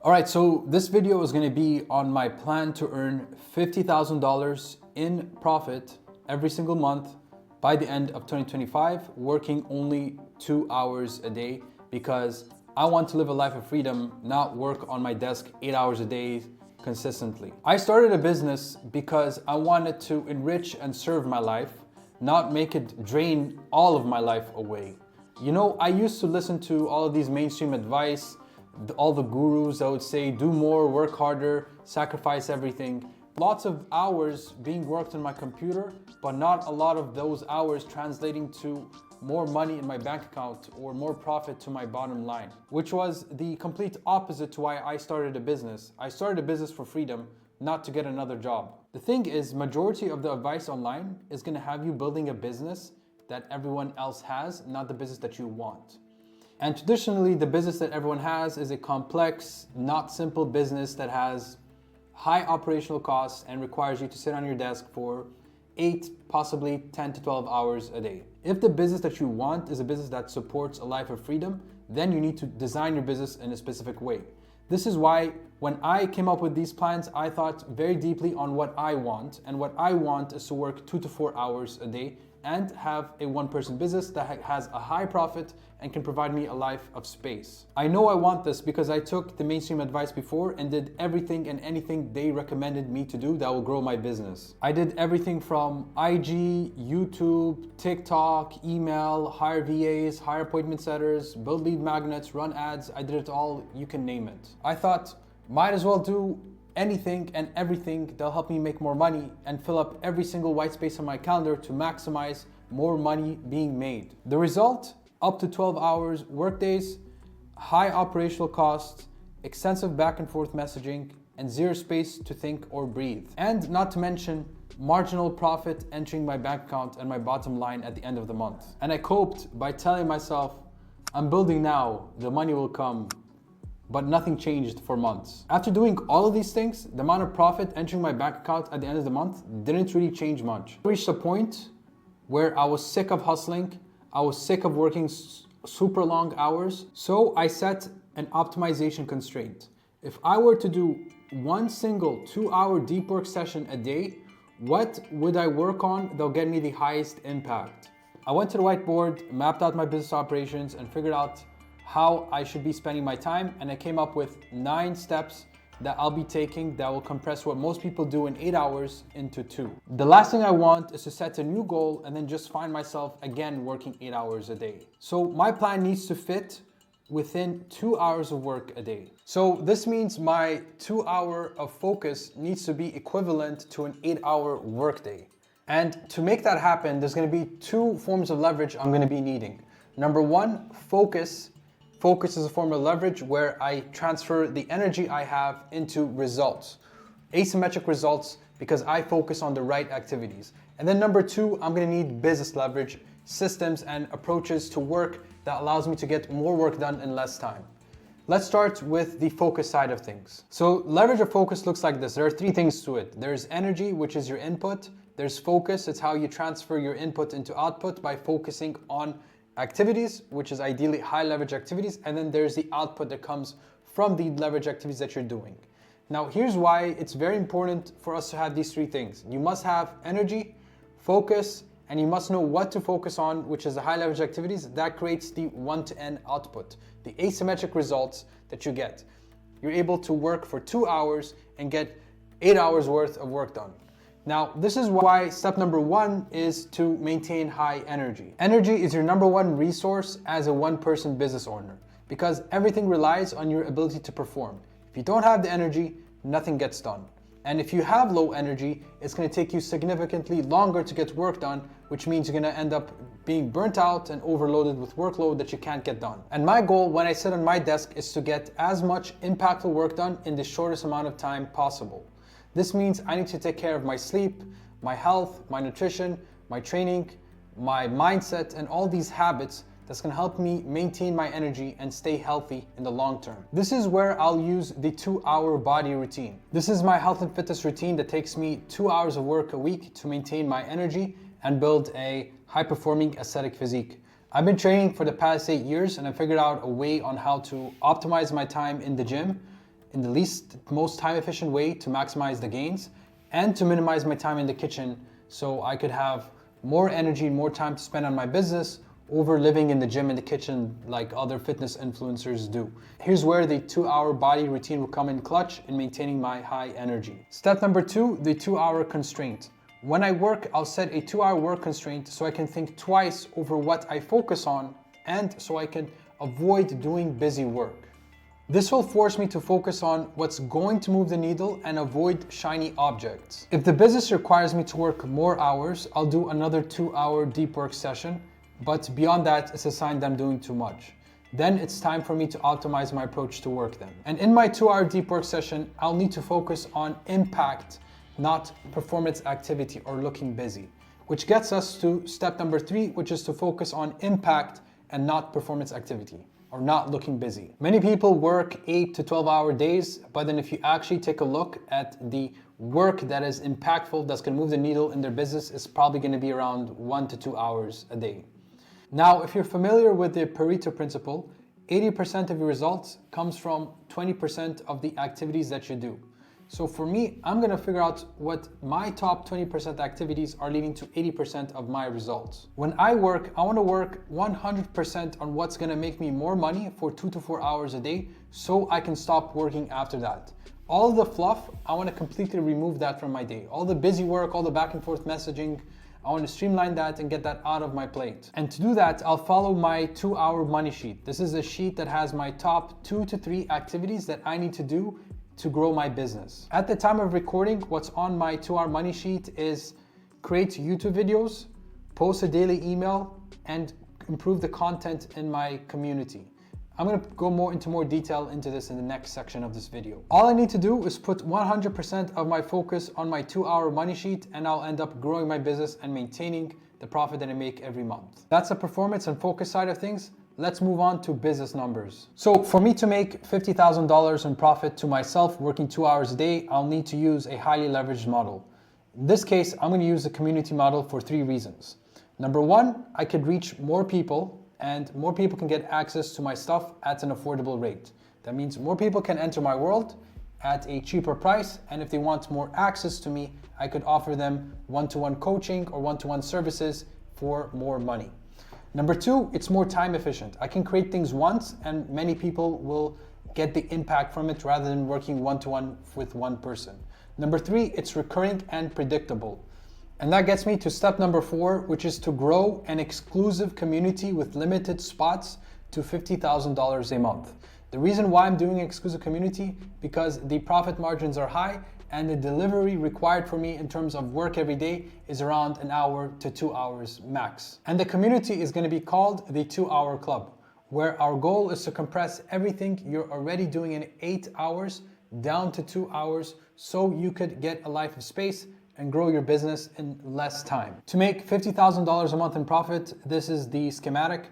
All right, so this video is gonna be on my plan to earn $50,000 in profit every single month by the end of 2025, working only 2 hours a day because I want to live a life of freedom, not work on my desk 8 hours a day consistently. I started a business because I wanted to enrich and serve my life, not make it drain all of my life away. You know, I used to listen to all of these mainstream advice, all the gurus that would say, do more, work harder, sacrifice everything. Lots of hours being worked on my computer, but not a lot of those hours translating to more money in my bank account or more profit to my bottom line, which was the complete opposite to why I started a business. I started a business for freedom, not to get another job. The thing is, majority of the advice online is gonna have you building a business that everyone else has, not the business that you want. And traditionally, the business that everyone has is a complex, not simple business that has high operational costs and requires you to sit on your desk for 8, possibly 10 to 12 hours a day. If the business that you want is a business that supports a life of freedom, then you need to design your business in a specific way. This is why when I came up with these plans, I thought very deeply on what I want. And what I want is to work 2 to 4 hours a day and have a one-person business that has a high profit and can provide me a life of space. I know I want this because I took the mainstream advice before and did everything and anything they recommended me to do that will grow my business. I did everything from IG, YouTube, TikTok, email, hire VAs, hire appointment setters, build lead magnets, run ads. I did it all, you can name it. I thought, might as well do anything and everything that'll help me make more money and fill up every single white space on my calendar to maximize more money being made. The result, up to 12 hours work days, high operational costs, extensive back and forth messaging, and zero space to think or breathe. And not to mention marginal profit entering my bank account and my bottom line at the end of the month. And I coped by telling myself, I'm building now, the money will come. But nothing changed for months. After doing all of these things, the amount of profit entering my bank account at the end of the month didn't really change much. I reached a point where I was sick of hustling, I was sick of working super long hours, so I set an optimization constraint. If I were to do one single 2-hour deep work session a day, what would I work on that'll get me the highest impact? I went to the whiteboard, mapped out my business operations, and figured out how I should be spending my time, and I came up with 9 steps that I'll be taking that will compress what most people do in 8 hours into 2. The last thing I want is to set a new goal and then just find myself again working 8 hours a day. So my plan needs to fit within 2 hours of work a day. So this means my 2 hour of focus needs to be equivalent to an 8-hour workday. And to make that happen, there's gonna be 2 forms of leverage I'm gonna be needing. Number 1, focus. Focus is a form of leverage where I transfer the energy I have into results, asymmetric results, because I focus on the right activities. And then number 2, I'm gonna need business leverage, systems and approaches to work that allows me to get more work done in less time. Let's start with the focus side of things. So leverage or focus looks like this. There are 3 things to it. There's energy, which is your input. There's focus, it's how you transfer your input into output by focusing on activities, which is ideally high leverage activities, and then there's the output that comes from the leverage activities that you're doing. Now, here's why it's very important for us to have these 3 things. You must have energy, focus, and you must know what to focus on, which is the high leverage activities. That creates the 1 to N output, the asymmetric results that you get. You're able to work for 2 hours and get 8 hours worth of work done. Now, this is why step number 1 is to maintain high energy. Energy is your number 1 resource as a one-person business owner because everything relies on your ability to perform. If you don't have the energy, nothing gets done. And if you have low energy, it's going to take you significantly longer to get work done, which means you're going to end up being burnt out and overloaded with workload that you can't get done. And my goal when I sit on my desk is to get as much impactful work done in the shortest amount of time possible. This means I need to take care of my sleep, my health, my nutrition, my training, my mindset, and all these habits that's gonna help me maintain my energy and stay healthy in the long term. This is where I'll use the 2-hour body routine. This is my health and fitness routine that takes me 2 hours of work a week to maintain my energy and build a high-performing aesthetic physique. I've been training for the past 8 years and I figured out a way on how to optimize my time in the gym in the most time efficient way to maximize the gains and to minimize my time in the kitchen so I could have more energy and more time to spend on my business over living in the gym in the kitchen like other fitness influencers do. Here's where the 2-hour body routine will come in clutch in maintaining my high energy. Step number 2, the 2-hour constraint. When I work, I'll set a 2-hour work constraint so I can think twice over what I focus on and so I can avoid doing busy work. This will force me to focus on what's going to move the needle and avoid shiny objects. If the business requires me to work more hours, I'll do another 2-hour deep work session, but beyond that, it's a sign that I'm doing too much. Then it's time for me to optimize my approach to work then. And in my 2-hour deep work session, I'll need to focus on impact, not performance activity or looking busy, which gets us to step number 3, which is to focus on impact and not performance activity or not looking busy. Many people work 8 to 12-hour days, but then if you actually take a look at the work that is impactful, that's gonna move the needle in their business, it's probably gonna be around 1 to 2 hours a day. Now, if you're familiar with the Pareto principle, 80% of your results comes from 20% of the activities that you do. So for me, I'm gonna figure out what my top 20% activities are leading to 80% of my results. When I work, I wanna work 100% on what's gonna make me more money for 2 to 4 hours a day so I can stop working after that. All the fluff, I wanna completely remove that from my day. All the busy work, all the back and forth messaging, I want to streamline that and get that out of my plate. And to do that, I'll follow my 2-hour money sheet. This is a sheet that has my top 2 to 3 activities that I need to do to grow my business. At the time of recording, what's on my 2-hour money sheet is create YouTube videos, post a daily email, and improve the content in my community. I'm gonna go into more detail into this in the next section of this video. All I need to do is put 100% of my focus on my 2-hour money sheet and I'll end up growing my business and maintaining the profit that I make every month. That's the performance and focus side of things. Let's move on to business numbers. So for me to make $50,000 in profit to myself working 2 hours a day, I'll need to use a highly leveraged model. In this case, I'm gonna use the community model for 3 reasons. Number 1, I could reach more people and more people can get access to my stuff at an affordable rate. That means more people can enter my world at a cheaper price, and if they want more access to me, I could offer them one-to-one coaching or one-to-one services for more money. Number 2, it's more time efficient. I can create things once and many people will get the impact from it rather than working one-to-one with one person. Number 3, it's recurring and predictable. And that gets me to step number 4, which is to grow an exclusive community with limited spots to $50,000 a month. The reason why I'm doing an exclusive community, because the profit margins are high and the delivery required for me in terms of work every day is around 1 hour to 2 hours max. And the community is gonna be called the 2-hour club, where our goal is to compress everything you're already doing in 8 hours down to 2 hours so you could get a life of space and grow your business in less time. To make $50,000 a month in profit, this is the schematic.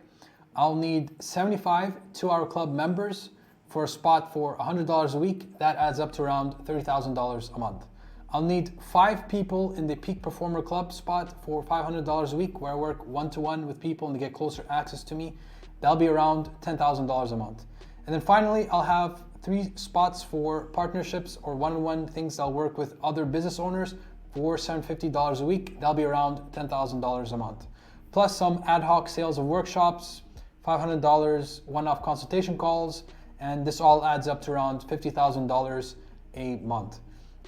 I'll need 75 2-hour club members for a spot for $100 a week. That adds up to around $30,000 a month. I'll need 5 people in the Peak Performer Club spot for $500 a week, where I work one-to-one with people and they get closer access to me. That'll be around $10,000 a month. And then finally, I'll have 3 spots for partnerships or one-on-one things I'll work with other business owners for $750 a week. That'll be around $10,000 a month. Plus some ad hoc sales of workshops, $500 one-off consultation calls, and this all adds up to around $50,000 a month.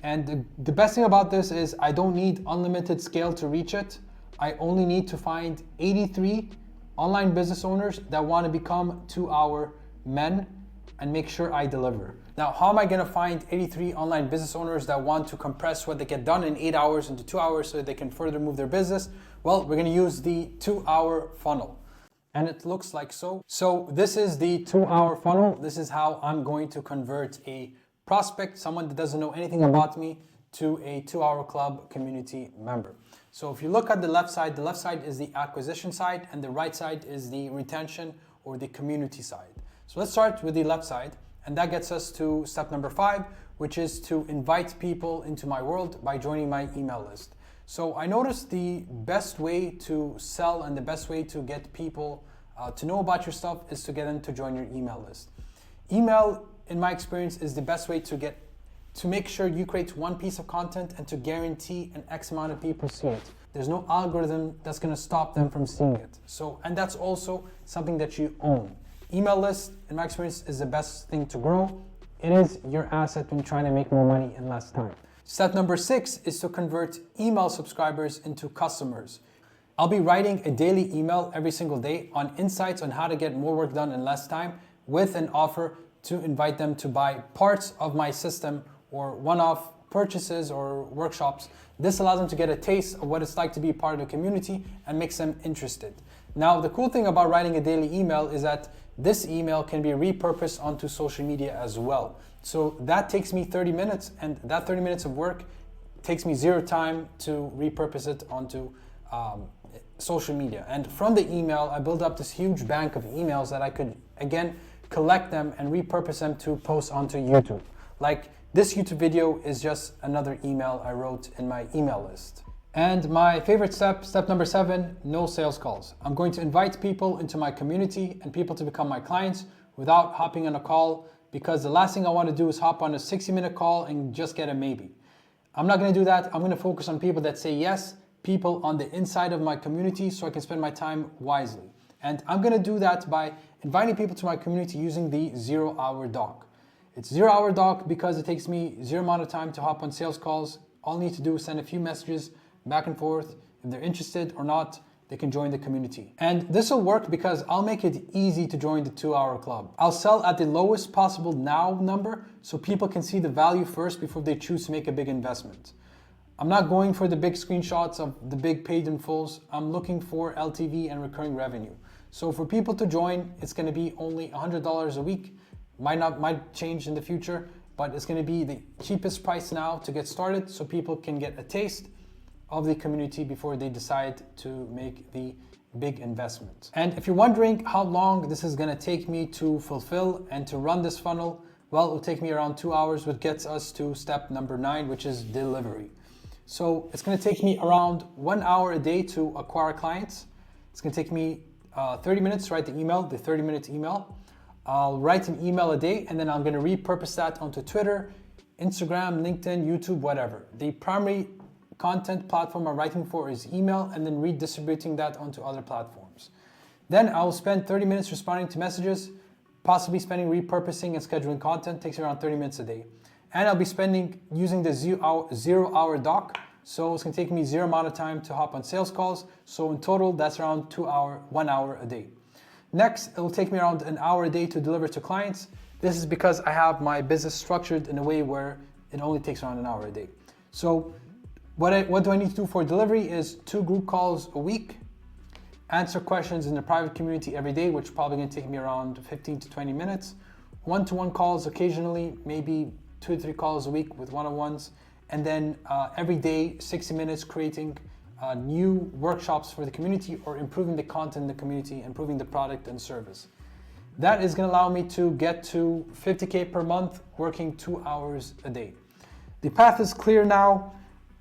And the best thing about this is I don't need unlimited scale to reach it. I only need to find 83 online business owners that want to become 2-hour men and make sure I deliver. Now, how am I gonna find 83 online business owners that want to compress what they get done in 8 hours into 2 hours so that they can further move their business? Well, we're gonna use the 2-hour funnel. And it looks like so. So this is the 2-hour funnel. This is how I'm going to convert a prospect, someone that doesn't know anything about me, to a 2-hour club community member. So if you look at the left side is the acquisition side and the right side is the retention or the community side. So let's start with the left side, and that gets us to step number 5, which is to invite people into my world by joining my email list. So I noticed the best way to sell and the best way to get people to know about your stuff is to get them to join your email list. Email in my experience, is the best way to make sure you create one piece of content and to guarantee an X amount of people see it. There's no algorithm that's going to stop them from seeing it. So, and that's also something that you own. Email list, in my experience, is the best thing to grow. It is your asset when trying to make more money in less time. Step number 6 is to convert email subscribers into customers. I'll be writing a daily email every single day on insights on how to get more work done in less time, with an offer to invite them to buy parts of my system or one-off purchases or workshops. This allows them to get a taste of what it's like to be part of the community and makes them interested. Now, the cool thing about writing a daily email is that this email can be repurposed onto social media as well. So that takes me 30 minutes, and that 30 minutes of work takes me 0 time to repurpose it onto social media. And from the email, I built up this huge bank of emails that I could, again, collect them and repurpose them to post onto YouTube. Like this YouTube video is just another email I wrote in my email list. And my favorite step, step number 7, no sales calls. I'm going to invite people into my community and people to become my clients without hopping on a call, because the last thing I want to do is hop on a 60-minute call and just get a maybe. I'm not going to do that. I'm going to focus on people that say yes, people on the inside of my community, so I can spend my time wisely. And I'm going to do that by inviting people to my community using the 0-hour doc. It's 0-hour doc because it takes me 0 amount of time to hop on sales calls. All I need to do is send a few messages back and forth. If they're interested or not, they can join the community. And this will work because I'll make it easy to join the 2-hour club. I'll sell at the lowest possible now number so people can see the value first before they choose to make a big investment. I'm not going for the big screenshots of the big paid in fulls. I'm looking for LTV and recurring revenue. So for people to join, it's going to be only $100 a week. Might change in the future, but it's going to be the cheapest price now to get started so people can get a taste of the community before they decide to make the big investment. And if you're wondering how long this is going to take me to fulfill and to run this funnel, well, it will take me around 2 hours, which gets us to step number 9, which is delivery. So it's going to take me around 1 hour a day to acquire clients. It's going to take me 30 minutes to write the email, the 30-minute email. I'll write an email a day, and then I'm going to repurpose that onto Twitter, Instagram, LinkedIn, YouTube, whatever. The primary content platform I'm writing for is email, and then redistributing that onto other platforms. Then I'll spend 30 minutes responding to messages, possibly spending repurposing and scheduling content. Takes around 30 minutes a day. And I'll be using the 0-hour doc. So it's going to take me 0 amount of time to hop on sales calls. So in total, that's around 1 hour a day. Next, it will take me around an hour a day to deliver to clients. This is because I have my business structured in a way where it only takes around an hour a day. So what do I need to do for delivery is 2 group calls a week, answer questions in the private community every day, which is probably going to take me around 15 to 20 minutes, 1-to-1 calls occasionally, maybe 2 to 3 calls a week with one-on-ones, and then every day 60 minutes creating new workshops for the community or improving the content in the community, improving the product and service. That is going to allow me to get to 50K per month working 2 hours a day. The path is clear now.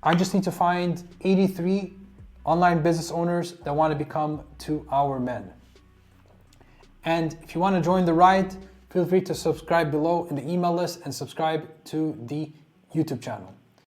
I just need to find 83 online business owners that want to become 2-hour men. And if you want to join the ride, feel free to subscribe below in the email list and subscribe to the YouTube channel.